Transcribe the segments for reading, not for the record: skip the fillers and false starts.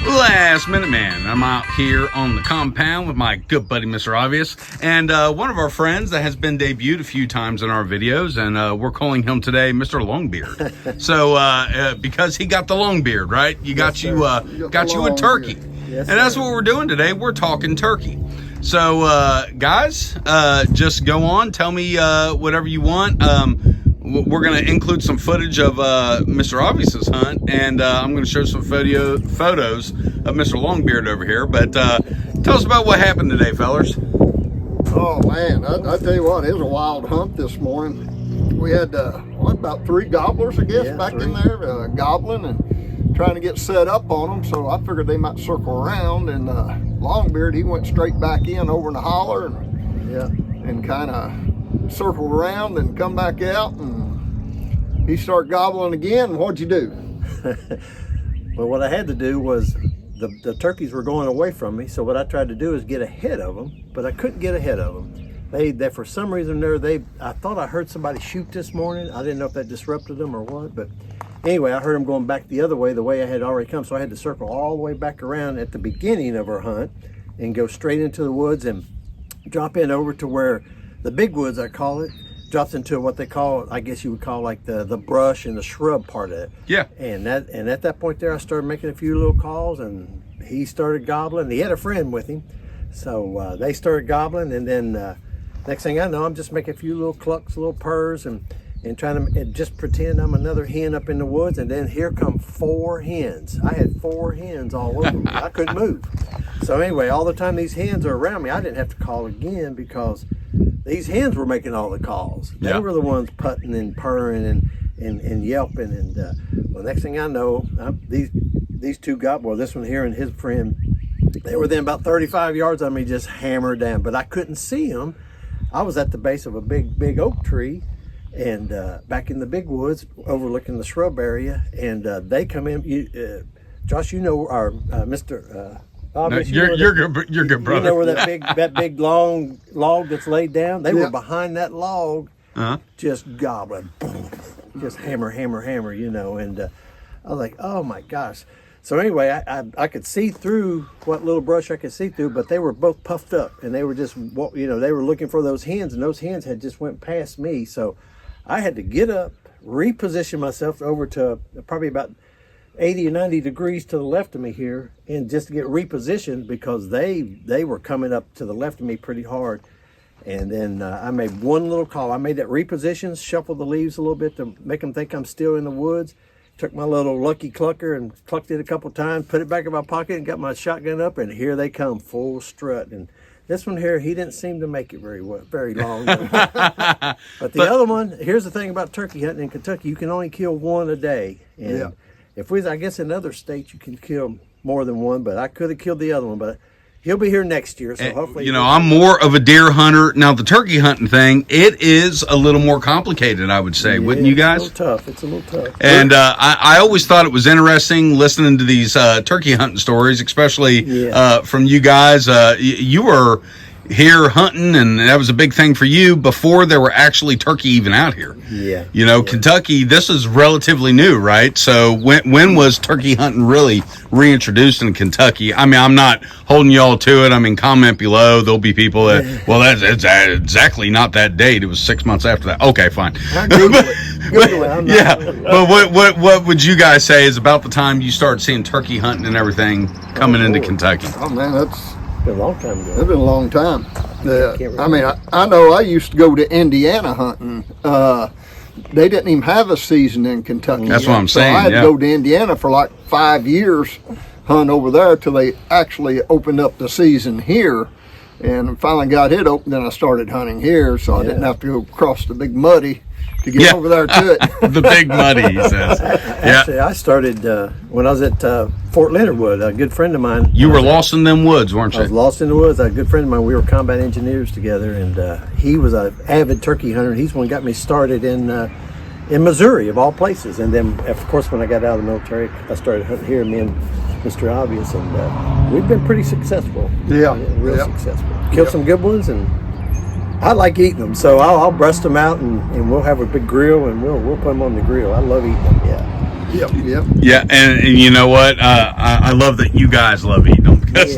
Last Minute Man. I'm out here on the compound with my good buddy Mr. Obvious and one of our friends that has been debuted a few times in our videos, and we're calling him today Mr. Longbeard. So because he got the long beard, right? Got you a turkey. Yes, and that's sir. what we're doing today. We're talking turkey. So guys, just go on, tell me whatever you want. We're going to include some footage of Mr. Obvious's hunt, and I'm going to show some photos of Mr. Longbeard over here. But tell us about what happened today, fellers. Oh man, I tell you what, it was a wild hunt this morning. We had about 3 gobblers, I guess, back in there gobbling and trying to get set up on them. So I figured they might circle around, and Longbeard, he went straight back in over in the holler and kind of circled around and come back out, and he started gobbling again. What'd you do? Well, what I had to do was the turkeys were going away from me, so what I tried to do is get ahead of them, but I couldn't get ahead of them. They for some reason I thought I heard somebody shoot this morning. I didn't know if that disrupted them or what, but anyway, I heard them going back the other way, the way I had already come, so I had to circle all the way back around at the beginning of our hunt and go straight into the woods and drop in over to where the big woods, I call it, drops into what they call, I guess you would call like the brush and the shrub part of it. Yeah. And at that point there, I started making a few little calls, and he started gobbling. He had a friend with him, so they started gobbling, and then next thing I know, I'm just making a few little clucks, little purrs, and trying to just pretend I'm another hen up in the woods. And then here come 4 hens. I had 4 hens all over me. I couldn't move. So anyway, all the time these hens are around me, I didn't have to call again because these hens were making all the calls. They were the ones putting and purring and yelping. And well, next thing I know, these 2 gobblers, this one here and his friend, they were then about 35 yards on me, just hammered down. But I couldn't see them. I was at the base of a big oak tree, and back in the big woods overlooking the shrub area, and they come in. Josh, you know our Mr. You're good, brother. You know where that big long log that's laid down? They were behind that log, just gobbling, just hammer, you know. And I was like, oh my gosh. So anyway, I could see through what little brush I could see through, but they were both puffed up, and they were just, you know, they were looking for those hens, and those hens had just went past me. So I had to get up, reposition myself over to probably about 80 or 90 degrees to the left of me here, and just to get repositioned because they were coming up to the left of me pretty hard. And then I made one little call. I made that reposition, shuffled the leaves a little bit to make them think I'm still in the woods. Took my little lucky clucker and clucked it a couple times, put it back in my pocket, and got my shotgun up, and here they come, full strut. And this one here, he didn't seem to make it very long. But the other one, here's the thing about turkey hunting in Kentucky: you can only kill 1 a day. And I guess in other states you can kill more than 1, but I could have killed the other one, but he'll be here next year, so hopefully. You know, I'm more of a deer hunter. Now, the turkey hunting thing, it is a little more complicated, I would say, wouldn't you guys? It's a little tough. And I always thought it was interesting listening to these turkey hunting stories, especially from you guys. You were here hunting, and that was a big thing for you before there were actually turkey even out here. Yeah. You know, Kentucky, this is relatively new, right? So when was turkey hunting really reintroduced in Kentucky? I mean, I'm not holding y'all to it. I mean, comment below. There'll be people that, well, that's exactly not that date. It was 6 months after that. Okay, fine. Google it. But what would you guys say is about the time you start seeing turkey hunting and everything coming into Kentucky? Oh man, that's been a long time ago. It's been a long time. I mean, I know I used to go to Indiana hunting. They didn't even have a season in Kentucky. That's what I'm saying. So I had to go to Indiana for like 5 years, hunt over there till they actually opened up the season here. And finally got it open, then I started hunting here, so I didn't have to go across the big muddy to get over there to it. The big muddy, he says. Actually, I started when I was at Fort Leonard Wood. A good friend of mine. You were lost in them woods, weren't you? I was lost in the woods. A good friend of mine. We were combat engineers together, and he was an avid turkey hunter. He's one got me started in Missouri, of all places. And then, of course, when I got out of the military, I started hunting here. Me and Mr. Obvious, and we've been pretty successful. Real successful. Killed some good ones, and I like eating them, so I'll breast them out, and we'll have a big grill, and we'll put them on the grill. I love eating them. Yep. Yeah, and you know what? I love that you guys love eating them because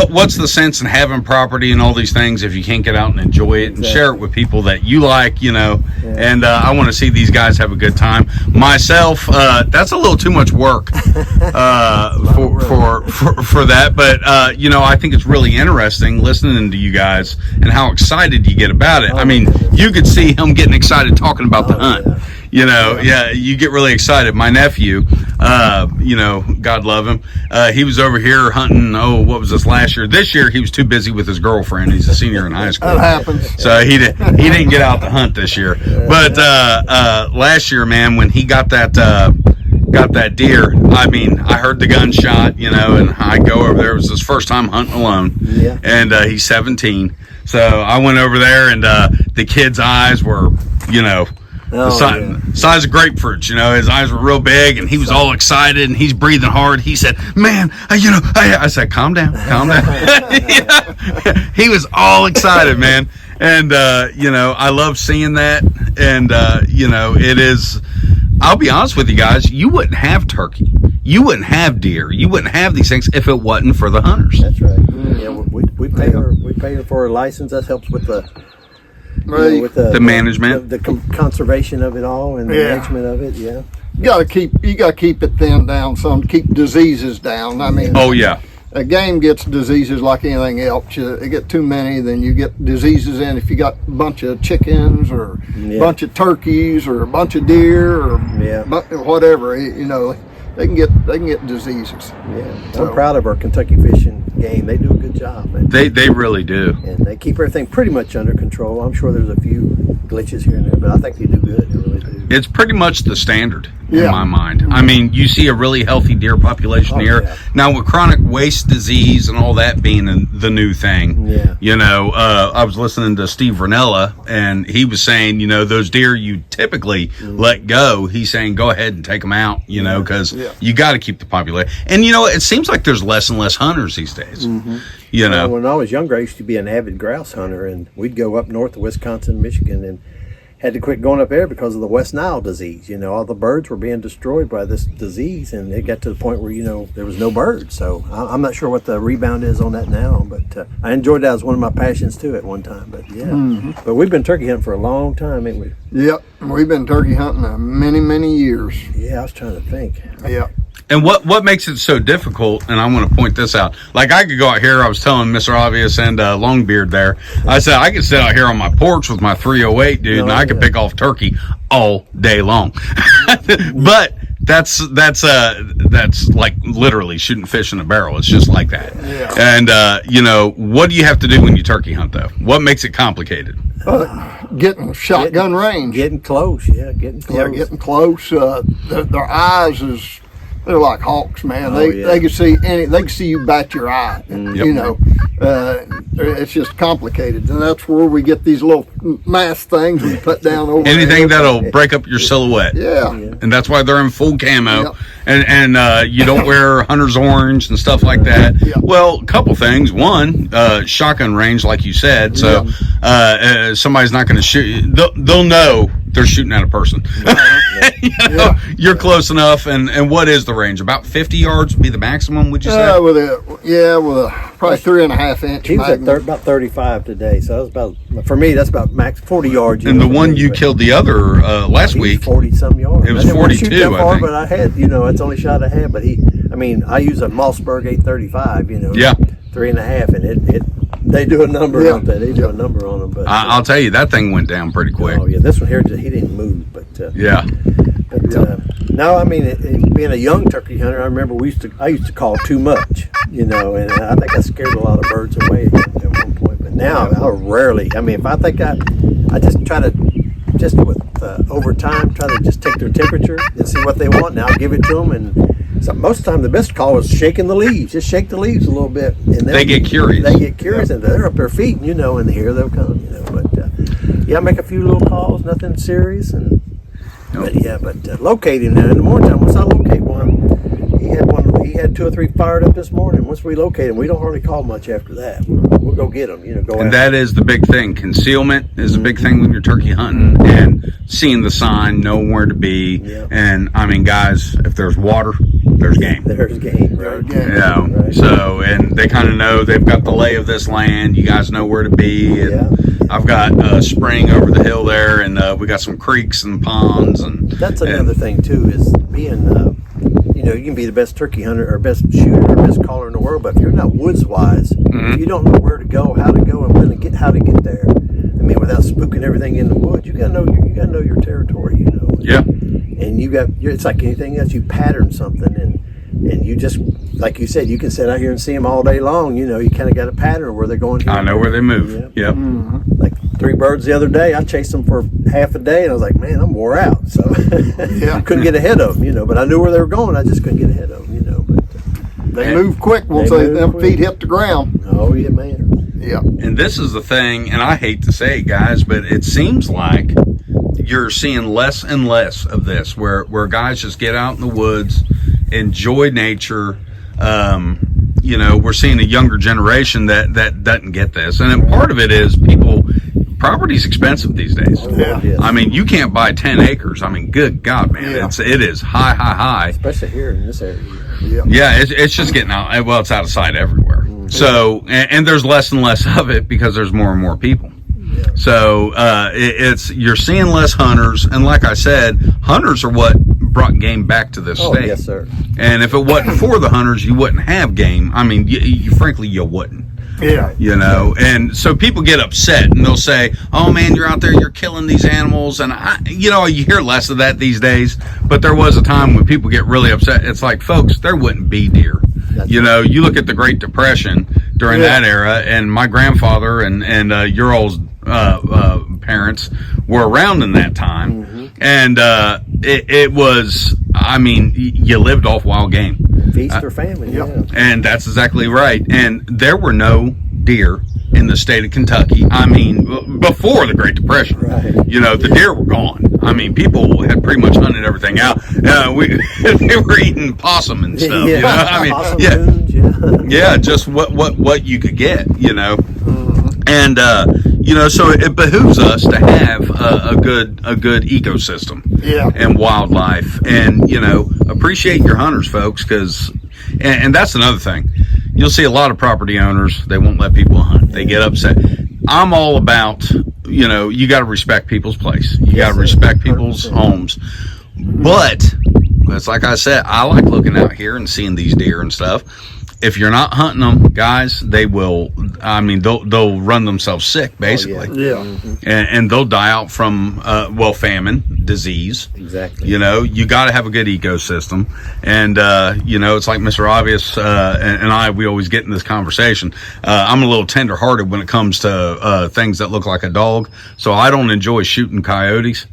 what's the sense in having property and all these things if you can't get out and enjoy it and share it with people that you like, and I want to see these guys have a good time. Myself, that's a little too much work for that, but I think it's really interesting listening to you guys and how excited you get about it. I mean, you could see him getting excited talking about the hunt. You get really excited. My nephew, God love him, he was over here hunting, what was this, last year? This year he was too busy with his girlfriend. He's a senior in high school. That happens. So he didn't get out to hunt this year. But last year, man, when he got that deer, I mean, I heard the gunshot, and I go over there. It was his first time hunting alone. Yeah. And he's 17. So I went over there, and the kid's eyes were, the size of grapefruits, his eyes were real big, and he was all excited, and he's breathing hard. He said, man, I said, calm down. He was all excited, man. And, I love seeing that. And, it is, I'll be honest with you guys, you wouldn't have turkey. You wouldn't have deer. You wouldn't have these things if it wasn't for the hunters. That's right. Yeah, we pay her for her license. That helps with the the management, the conservation of it all, and the management of it. Yeah, you gotta keep it thinned down some, keep diseases down. I mean, a game gets diseases like anything else. You get too many, then you get diseases in. If you got a bunch of chickens or a bunch of turkeys or a bunch of deer or whatever, they can get diseases. Yeah, so I'm proud of our Kentucky fishing game. They do a good job. Man. They really do, and they keep everything pretty much under control. I'm sure there's a few glitches here and there, but I think they do good. They really do. It's pretty much the standard in my mind. I mean, you see a really healthy deer population here. Yeah. Now, with chronic waste disease and all that being the new thing, I was listening to Steve Ranella, and he was saying, those deer you typically let go, he's saying go ahead and take them out, because you got to keep the population. And, it seems like there's less and less hunters these days. Mm-hmm. When I was younger, I used to be an avid grouse hunter, and we'd go up north to Wisconsin, Michigan, and had to quit going up there because of the West Nile disease. All the birds were being destroyed by this disease, and it got to the point where there was no birds. So I'm not sure what the rebound is on that now, but I enjoyed that as one of my passions too at one time. But but we've been turkey hunting for a long time, ain't we? Yep, we've been turkey hunting many years. Yeah, I was trying to think. Yep. And what makes it so difficult, and I want to point this out, like I could go out here, I was telling Mr. Obvious and Longbeard there, I said I could sit out here on my porch with my 308, dude, and I could pick off turkey all day long. But that's like literally shooting fish in a barrel. It's just like that. Yeah. And, what do you have to do when you turkey hunt, though? What makes it complicated? Getting shotgun range. Getting close, getting close. Yeah, getting close. Their eyes is... They're like hawks, man. They can see they can see you bat your eye. It's just complicated, and that's where we get these little mask things we put down over anything that'll break up your silhouette. Yeah, and that's why they're in full camo. And you don't wear hunter's orange and stuff like that. Well, a couple things. One, shotgun range, like you said. So somebody's not going to shoot. They'll know they're shooting at a person. You're close enough. And what is the range? About 50 yards would be the maximum, would you say? With a probably 3.5 inch. He was at about 35 today, so that was for me. That's about max 40 yards. And the one you killed the other last week, 40 some yards. It was 42. I think. But I had, that's the only shot I had. But I use a Mossberg 835. 3.5, and they do a number on that. They do a number on them. But I'll tell you, that thing went down pretty quick. Oh yeah, this one here, he didn't move, but no, being a young turkey hunter, I remember I used to call too much, and I think I scared a lot of birds away at one point. But now I rarely. If I think I just try to with over time try to just take their temperature and see what they want. Now I'll give it to them, and so most of the time the best call is shaking the leaves. Just shake the leaves a little bit, and they get curious. And they're up their feet, and here they'll come. But I make a few little calls, nothing serious, and. But locating now in the morning time, once I locate one, he had 2 or 3 fired up this morning. Once we locate him, we don't hardly call much after that. we'll go get them. You know, go. And after that is the big thing. Concealment is a big thing when you're turkey hunting, and seeing the sign, knowing where to be. Yeah. And I mean, guys, if there's water, there's game. There's game, right? Yeah. Right. So, and they kind of know they've got the lay of this land. You guys know where to be. And Yeah. I've got a spring over the hill there, and we got some creeks and ponds, and That's another thing too, is being, you know, you can be the best turkey hunter or best shooter or best caller in the world, but if you're not woods wise, if you don't know where to go, how to go, and when to get, how to get there. I mean, without spooking everything in the woods, you gotta know your territory, you know. Yeah. And it's like anything else. You pattern something, and you just, like you said, you can sit out here and see them all day long. You know, you kind of got a pattern where they're going. Here I know where they move. Yeah. Yep. Like 3 birds the other day, I chased them for half a day, and I was like, man, I'm wore out. So I couldn't get ahead of them, you know. But I knew where they were going. I just couldn't get ahead of them, you know. But They move quick once them feet hit the ground. oh yeah, man. Yeah. And this is the thing, and I hate to say it, guys, but it seems like you're seeing less and less of this, where guys just get out in the woods, enjoy nature. You know, we're seeing a younger generation that doesn't get this, and then part of it is property's expensive these days. Yeah. Yes. I mean, you can't buy 10 acres. I mean, good God, man, Yeah. it is high. Especially here in this area. Yeah, it's just getting out. Well, it's out of sight everywhere. So, and there's less and less of it because there's more and more people. So you're seeing less hunters, and like I said, hunters are what brought game back to this state. Yes, sir. And if it wasn't for the hunters, you wouldn't have game. I mean, frankly, you wouldn't. Yeah. You know, and so people get upset and they'll say, "Oh man, you're out there, you're killing these animals." And you hear less of that these days. But there was a time when people get really upset. It's like, folks, there wouldn't be deer. You know, you look at the Great Depression during that era, and my grandfather and your old parents were around in that time, and it was. I mean, you lived off wild game. Feast or famine, yeah. And that's exactly right. And there were no deer in the state of Kentucky. I mean, before the Great Depression, you know, the deer were gone. I mean, people had pretty much hunted everything out. They were eating possum and stuff. Yeah. You know? I mean, Possum yeah, coons, yeah, just what you could get, you know. And you know, so it behooves us to have a good ecosystem, and wildlife, and you know, appreciate your hunters, folks, because and that's another thing. You'll see a lot of property owners, they won't let people hunt. They get upset. I'm all about, you know, you got to respect people's place. You got to respect people's homes. But it's like I said, I like looking out here and seeing these deer and stuff. If you're not hunting them, guys, they will. I mean, they'll run themselves sick, basically. And they'll die out from famine, disease. Exactly. You know, you got to have a good ecosystem, and you know, it's like Mr. Obvious and we always get in this conversation. I'm a little tender-hearted when it comes to things that look like a dog, so I don't enjoy shooting coyotes.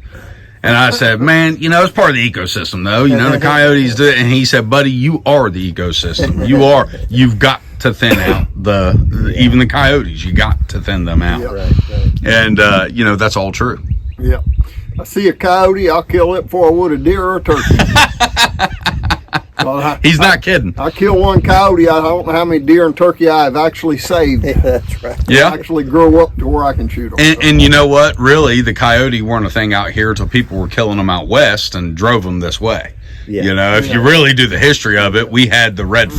And I said, man, you know, it's part of the ecosystem, though. You know, the coyotes do it. And he said, buddy, you are the ecosystem. You've got to thin out even the coyotes. You got to thin them out. Right. And, you know, that's all true. Yeah. I see a coyote, I'll kill it before I would a deer or a turkey. He's not kidding. I kill one coyote, I don't know how many deer and turkey I've actually saved. That's right. Yeah. I actually grow up to where I can shoot them. And you know what? Really, the coyote weren't a thing out here until people were killing them out west and drove them this way. Yeah. You know, if you really do the history of it, we had the red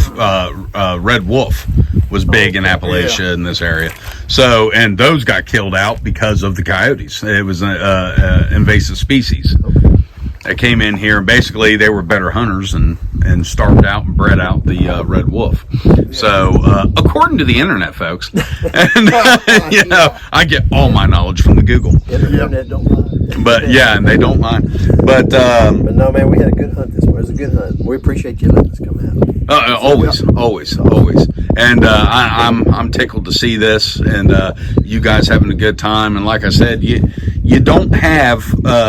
wolf was big in Appalachia in this area. So, and those got killed out because of the coyotes. It was an invasive species that came in here, and basically they were better hunters and starved out and bred out the red wolf. So, according to the internet, folks, and you know, I get all my knowledge from the Google. Internet don't lie. But yeah, and they don't mind. But no, man, we had a good hunt this morning. It was a good hunt. We appreciate you letting us come out. always. And I'm tickled to see this, and you guys having a good time. And like I said, you don't have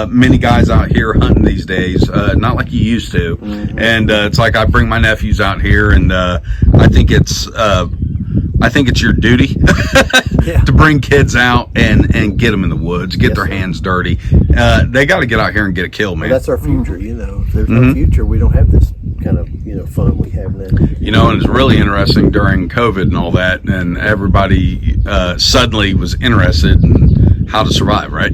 many guys out here hunting these days, not like you used to. And it's like I bring my nephews out here, and I think it's your duty to bring kids out and get them in the woods, get their hands dirty. They got to get out here and get a kill, man. Well, that's our future, you know. If there's no future, we don't have this kind of fun we have now. And it's really interesting during COVID and all that, and everybody suddenly was interested in how to survive, right?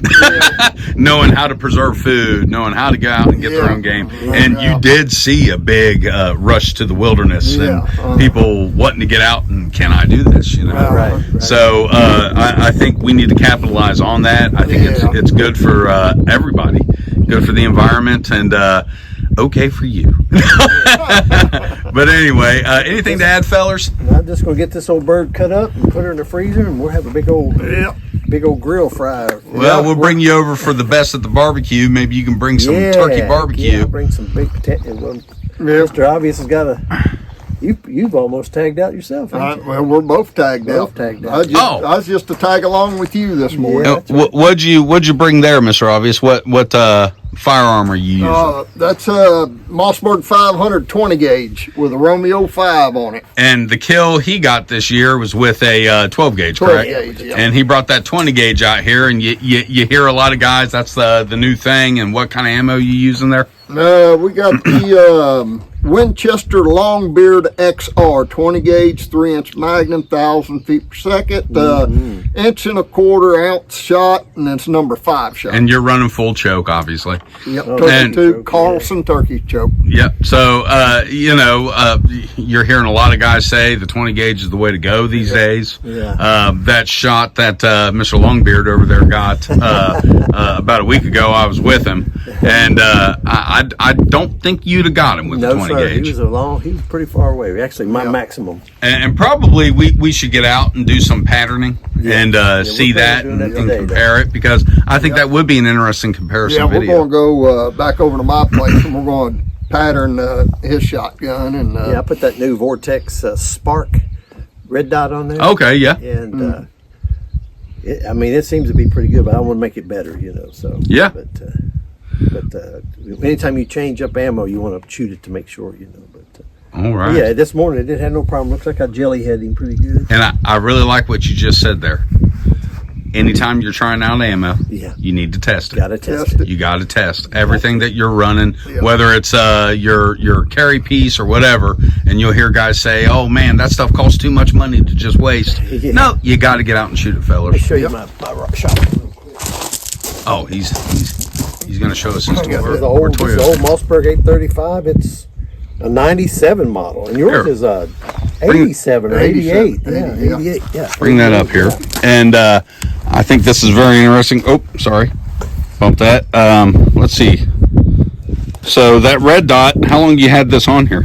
Knowing how to preserve food, knowing how to go out and get their own game. And you did see a big rush to the wilderness and people wanting to get out and, can I do this? Right. So I think we need to capitalize on that. I think it's good for everybody, good for the environment, and okay for you. But anyway, anything to add, fellers? I'm just gonna get this old bird cut up and put her in the freezer, and we'll have a big old grill fry. Well, we'll bring you over for the best at the barbecue. Maybe you can bring some turkey barbecue. Yeah, bring some big potato. Well, Mr. Obvious has got a. You've almost tagged out yourself, haven't you? Well, we're both tagged out. I was just to tag along with you this morning. Yeah, What'd you bring there, Mr. Obvious? What firearm are you using? That's a Mossberg 500 20 gauge with a Romeo 5 on it. And the kill he got this year was with a 12 gauge, 12 correct? gauge, yeah. And he brought that 20 gauge out here, and you hear a lot of guys, that's the new thing. And what kind of ammo you using there? We got the Winchester Longbeard XR 20 gauge 3-inch Magnum, 1,000 feet per second, 1.25 ounce shot, and it's number 5 shot. And you're running full choke, obviously. Yep, 32 Carlson turkey choke. Yep. So you're hearing a lot of guys say the 20 gauge is the way to go these days. Yeah. That shot that Mr. Longbeard over there got about a week ago, I was with him, and I don't think you'd have got him with the 20 gauge. He was pretty far away. Actually, my maximum. And probably we should get out and do some patterning and see that and compare it, because I think that would be an interesting comparison video. Yeah, we're going to go back over to my place and we're going to pattern his shotgun. And I put that new Vortex Spark red dot on there. Okay, yeah. And it seems to be pretty good, but I want to make it better, So yeah. But anytime you change up ammo, you want to shoot it to make sure, But all right. yeah, this morning it didn't have no problem. Looks like I jelly headed him pretty good. And I really like what you just said there. Anytime you're trying out ammo, you need to test it. Got to test it. You got to test everything that you're running, whether it's your carry piece or whatever. And you'll hear guys say, "Oh man, that stuff costs too much money to just waste." No, you got to get out and shoot it, fellas. Let me show you my shot. Oh, he's going to show us his This is the old Mossberg 835. It's a 97 model, and yours is a 87 or 88. 88. Yeah. Bring that up here, and I think this is very interesting. Oh, sorry, bump that. Let's see. So that red dot, how long you had this on here?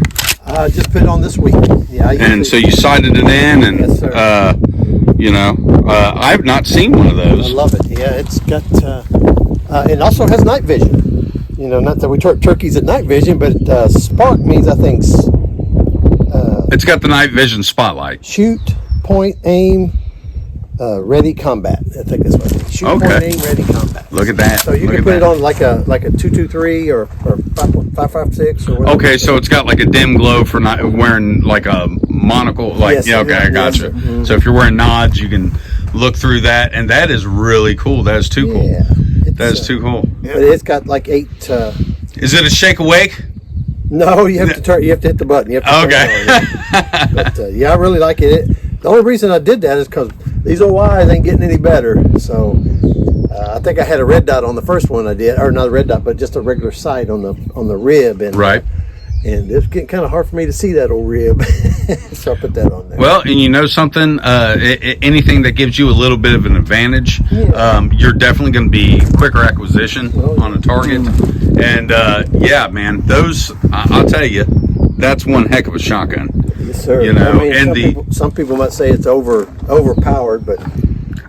Just put it on this week. Yeah. And so you sighted it in, and yes, sir. I've not seen one of those. I love it. Yeah, it's got. It also has night vision. Not that we turkeys at night vision, but Spark means, I think, it's got the night vision spotlight. Shoot, point, aim, ready, combat. I think that's what it is. Shoot, point, aim, ready, combat. Look at that. So you can put it on like a 223 or 556 or whatever. Okay, so it's got like a dim glow for not wearing like a monocle. Yes, I got you. Mm-hmm. So if you're wearing nods, you can look through that, and that is really cool. That is too cool. Yeah. That is too cool. But it's got like 8. Is it a shake awake? No, you have to turn. You have to hit the button. You have to turn it on, But I really like it. The only reason I did that is because these old eyes ain't getting any better. So I think I had a red dot on the first one I did, or not a red dot, but just a regular sight on the rib, and right. And it's getting kind of hard for me to see that old rib, so I put that on there. Well, and you know something, anything that gives you a little bit of an advantage, you're definitely going to be quicker acquisition on a target. And man, those, I'll tell you, that's one heck of a shotgun. Yes, sir. Some people might say it's overpowered, but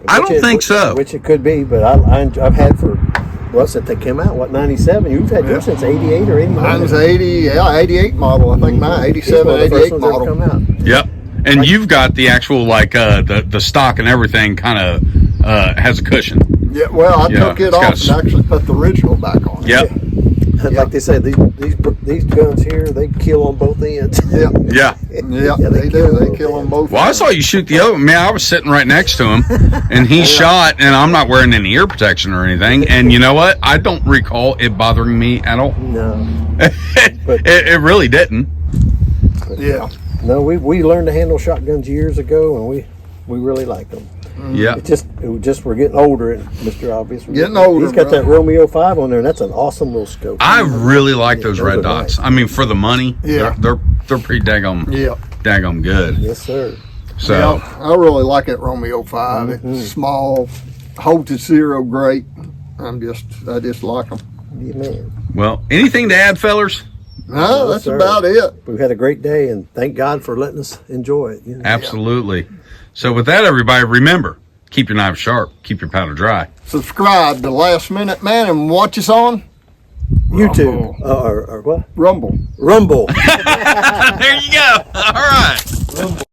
I don't think so. Which it could be, but I've had for. Since they came out, 97? You've had yours since 88 or 89? Mine's 88 model. I think mine, 87, 88 model. Come out. Yep. And you've got the actual, the stock and everything kind of has a cushion. Yeah, well, I took it off and actually put the original back on. Yep. Like they say, these guns here, they kill on both ends. Yeah, Yeah. yeah, they do. They kill them both. Well, I saw you shoot the other man. I was sitting right next to him, and he shot, and I'm not wearing any ear protection or anything. And you know what? I don't recall it bothering me at all. No, It really didn't. Yeah. no, we learned to handle shotguns years ago, and we really like them. Yeah. It just we're getting older, and Mr. Obvious. Getting older, He's got brother. that Romeo 5 on there, and that's an awesome little scope. I really like those those red are dots. nice. I mean, for the money, Yeah. they're pretty daggone good. Yes, sir. So Yeah, I really like that Romeo 5. It's small, holds its zero great. I just like them. Yeah, man. well, anything to add, fellers? No, that's sir. about it. We've had a great day, and thank God for letting us enjoy it. You know? Absolutely. So with that, everybody, remember, keep your knives sharp, keep your powder dry. Subscribe to Last Minute Man and watch us on YouTube or what? Rumble. Rumble. There you go. All right.